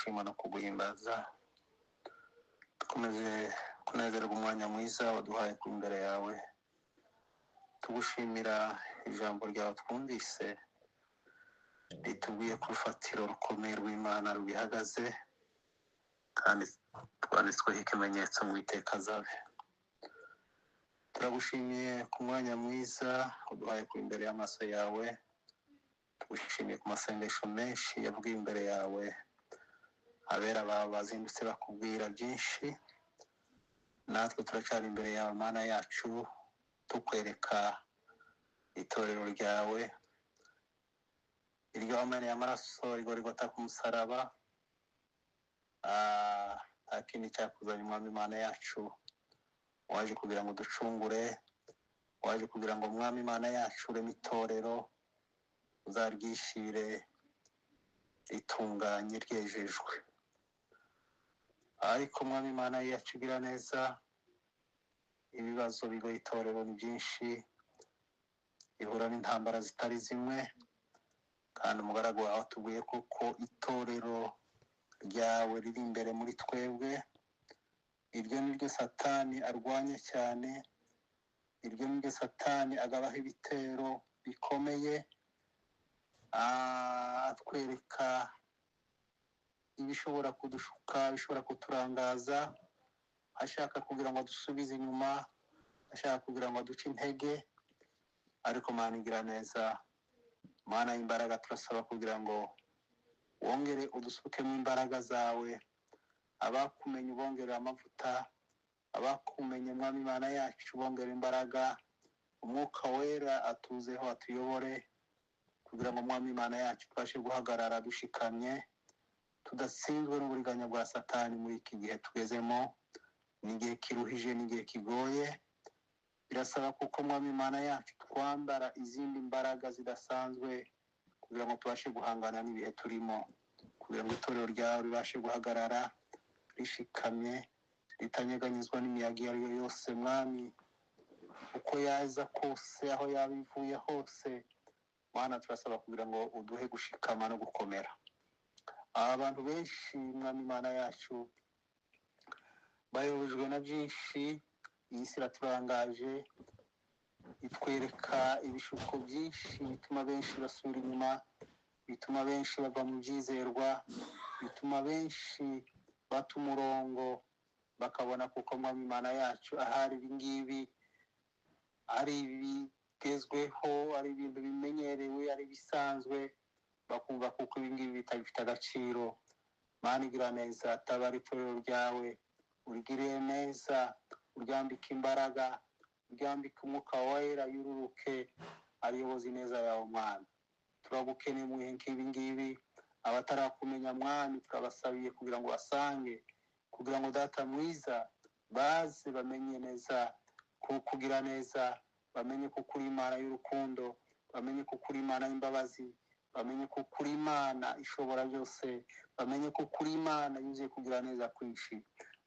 kugushima no kuguhimbaza. Dukomeze kunezerwa umwanya mwiza waduhaye ku imbere yawe, tugushimira ijambo ryawe twumvise ritubwiye ku rufatiro rukomeye rw'Imana rubihagaze, kandi twanditsweho ikimenyetso mu iteka zabe. Turagushimiye ku mwanya mwiza uduhaye ku imbere y'amaso yawe, tugushimiye ku masengesho menshi yavuye imbere yawe, abera bawe bazindutse bakubwira byinshi. Natwe turacyari imbere yawe Mana yacu, tukwereka itorero ryawe iryo wameneye amaraso rigorigota ku musaraba. Nta kindi cyakuzanye Mwami Mana yacu, waje kugira ngo ducungure, waje kugira ngo Mwami Mana yacu ureme itorero uzaryishire ritunganye ryejejwe. Ariko Mwami Mana yacu ugira neza, ibibazo bigoye itorero ni byinshi, ihura n'intambara zitari zimwe, kandi umugaragu wawe atubwiye kuko itorero ryawe riri imbere muri twebwe. Iryo ni ryo Satani arwanya cyane, iryo ni ryo Satani agabaho ibitero bikomeye, atwereka ibishobora kudushuka, bishobora kuturangaza, ashaka kugira ngo dusubize inyuma, ashaka kugira ngo duce intege. Ariko Mana igira neza, Mana y'imbaraga, turasaba kugira ngo wongere udusukemo imbaraga zawe. Abakumenye ubongere amavuta, abakumenye Mwami Mana yacu ubongere imbaraga. Umwuka wera atuzeho atuyobore, kugira ngo Mwami Mana yacu tubashe guhagarara dushikamye, tudatsinzwe n'uburiganya bwa Satani muri iki gihe tugezemo. Ni igihe kiruhije, ni igihe kigoye. Birasaba kuko Mwami Mana yacu twambara izindi mbaraga zidasanzwe, kugira ngo tubashe guhangana n'ibihe turimo, kugira ngo itorero ryawe ribashe guhagarara rishikamye, ritanyeganyezwa n'imiyaga iyo ari yo yose. Mwami, uko yaza kose, aho yaba ivuye hose, Mana turasaba kugira ngo uduhe gushikama no gukomera. Abantu benshi Mwami Mana yacu bayobejwe na byinshi. Iyi si iraturangaje, itwereka ibishuko byinshi bituma benshi basubira inyuma, bituma benshi bava mu byizerwa, bituma benshi bata umurongo, bakabona kuko Mwami Mana yacu ahari ibingibi ari ibigezweho, ari ibintu bimenyerewe, ari bisanzwe, bakumva kuko ibingibi bitagifite agaciro. Mana igira neza, tabara itorero ryawe, urigirire neza, uryambike imbaraga, uryambike umwuka wera, yururuke ariyobozi neza yawe. Mwami, turagukeneye mu bihe nk'ibi ngibi. Abatarakumenya Mwami, turabasabiye kugira ngo basange, kugira ngo Data mwiza baze bamenye neza kukugira neza, bamenye ko uri Imana y'urukundo, bamenye ko uri Imana y'imbabazi, bamenye ko uri Imana ishobora byose, bamenye ko uri Imana yuzuye kugira neza kwinshi.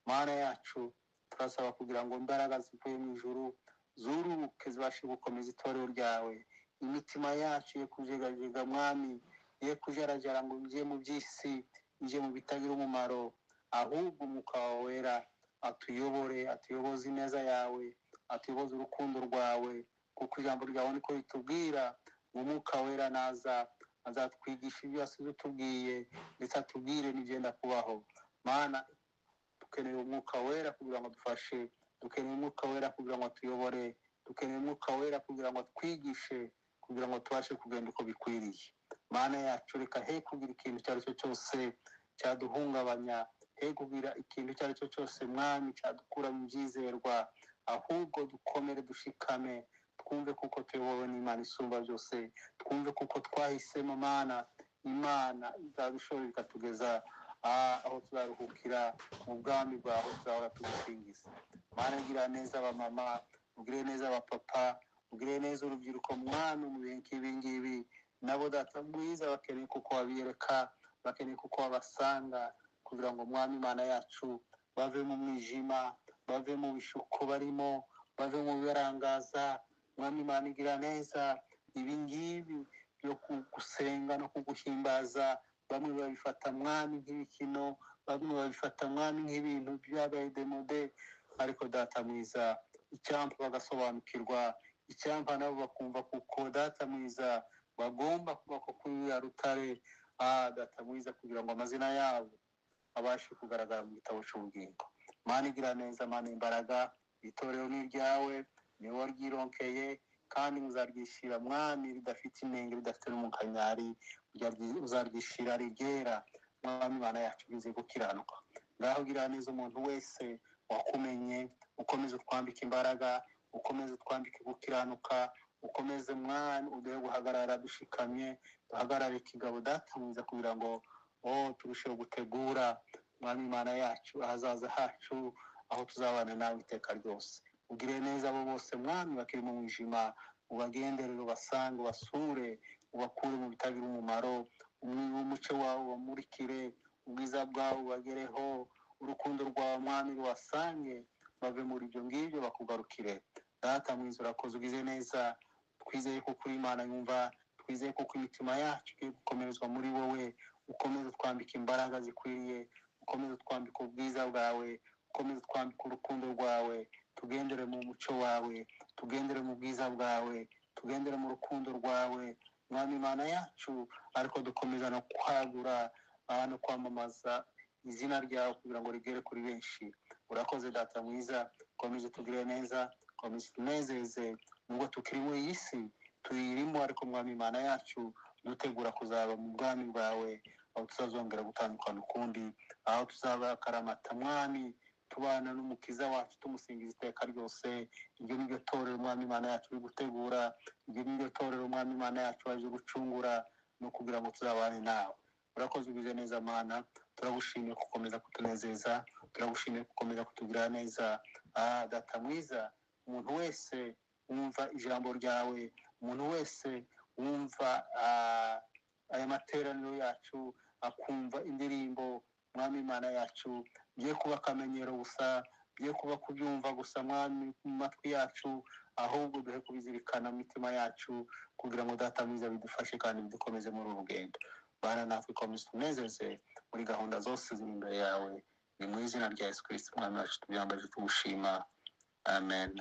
Mana yacu, turasaba kugira ngo imbaraga zivuye mu ijuru zururuke, zibashe gukomeza itorero ryawe. Imitima yacu ye kujegajega Mwami, ye kujarajara ngo ujye mu by'isi, ujye mu bitagira umumaro, ahubwo umwuka wawe wera atuyobore, atuyoboze ineza yawe, atuyoboze urukundo rwawe, kuko ijambo ryawe niko ritubwira. Umwuka wera naza azatwigisha ibyo yasize utubwiye, ndetse atubwire n'ibyenda kubaho. Mana, dukeneye umwuka wera kugira ngo dufashe, dukeneye umwuka wera kugira ngo tuyobore, dukeneye umwuka wera kugira ngo twigishe, kugira ngo tubashe kugenda uko bikwiriye. Mana yacu, reka he kugira ikintu icyo ari cyo cyose cyaduhungabanya, he kugira ikintu icyo ari cyo cyose Mwami cyadukura mu byizerwa, ahubwo dukomere dushikame, twumve kuko tuyobowe n'Imana isumba byose, twumve kuko twahisemo Mana, Imana izabishobora ikatugeza aho tuzaruhukira mu bwami bwawe, tuzahora tugusingiza. Mana, gira neza abamama, ugire neza abapapa, ugire neza urubyiruko Mwami mu bihe nk'ibi ngibi. Nabo Data mwiza bakeneye kuko wabiyereka, bakeneye kuko wabasanga, kugira ngo Mwami Imana yacu bave mu mwijima, bave mu bishuko barimo, bave mu bibarangaza. Mwami Imana igira neza, ibi ngibi byo kugusenga no kuguhimbaza bamwe babifata mwami nk'ibikino, bamwe babifata mwami nk'ibintu byabaye demode, ariko data mwiza icyampa bagasobanukirwa, icyampa nabo bakumva kuko data mwiza bagomba kuba ko kuri ya rutare, data mwiza, kugira ngo amazina yabo abashe kugaragara mu gitabo cy'ubugingo. Mana igira neza, Mana imbaraga, itorero ni iryawe, ni wowe ryironkeye, kandi muzaryishyira mwami ridafite inenge, ridafite n'umukanyari, uzaryishyira riryera mwami Mana yacu bize gukiranuka. Ngaho gira neza umuntu wese wakumenye, ukomeze utwambike imbaraga, ukomeze utwambike gukiranuka, ukomeze mwami uduhe guhagarara dushikamye, duhagarare kigabo data mwiza, kugira ngo turusheho gutegura mwami Mana yacu ahazaza hacu, aho tuzabana nawe iteka ryose. Ugire neza abo bose mwami bakiri mu mwijima, ubagenderere, ubasange, ubasure, ubakure mu bitagira umumaro, umucyo wawe ubamurikire, ubwiza bwawe ubagereho, urukundo rwawe mwami rubasange, bave muri ibyo ngibyo bakugarukire. Data mwiza urakoze, ugize neza, twizeye ko kuri Imana yumva, twizeye ko imitima yacu igiye gukomerezwa muri wowe, ukomeze utwambika imbaraga zikwiriye, ukomeze utwambika ubwiza bwawe, ukomeze utwambika urukundo rwawe, tugendere mu mucyo wawe, tugendere mu bwiza bwawe, tugendere mu rukundo rwawe mwami Imana yacu, ariko dukomeza no kwagura no kwamamaza izina ryawe kugira ngo rigere kuri benshi. Urakoze data mwiza, komeze tugire neza, komeze tunezeze, nubwo tukiri muri iyi si tuyirimo, ariko mwami Imana yacu dutegura kuzaba mu bwami bwawe, aho tuzazongera gutandukana ukundi, aho tuzaba karamata mwami, tubana n'umukiza wacu tumusingiza iteka ryose. Iryo ni ryo torero mwami Imana yacu uri gutegura, iryo ni ryo torero mwami Imana yacu waje gucungura, no kugira ngo tuzabane nawe. Urakoze, ugize neza Mana, turagushimiye gukomeza kutunezeza, turagushimiye gukomeza kutugira neza. Data mwiza, umuntu wese wumva ijambo ryawe, umuntu wese wumva aya materaniro yacu, akumva indirimbo mwami Imana yacu, biye kuba akamenyero gusa, biye kuba kubyumva gusa mwami mu matwi yacu, ahubwo duhe kubizirikana mu mitima yacu, kugira ngo data mwiza bidufashe kandi bidukomeze muri uru rugendo. Bana natwe komeza tunezeze muri gahunda zose ziri imbere yawe, ni mu izina rya Yesu Kristo umwami wacu tubyambaje tugushima, amen.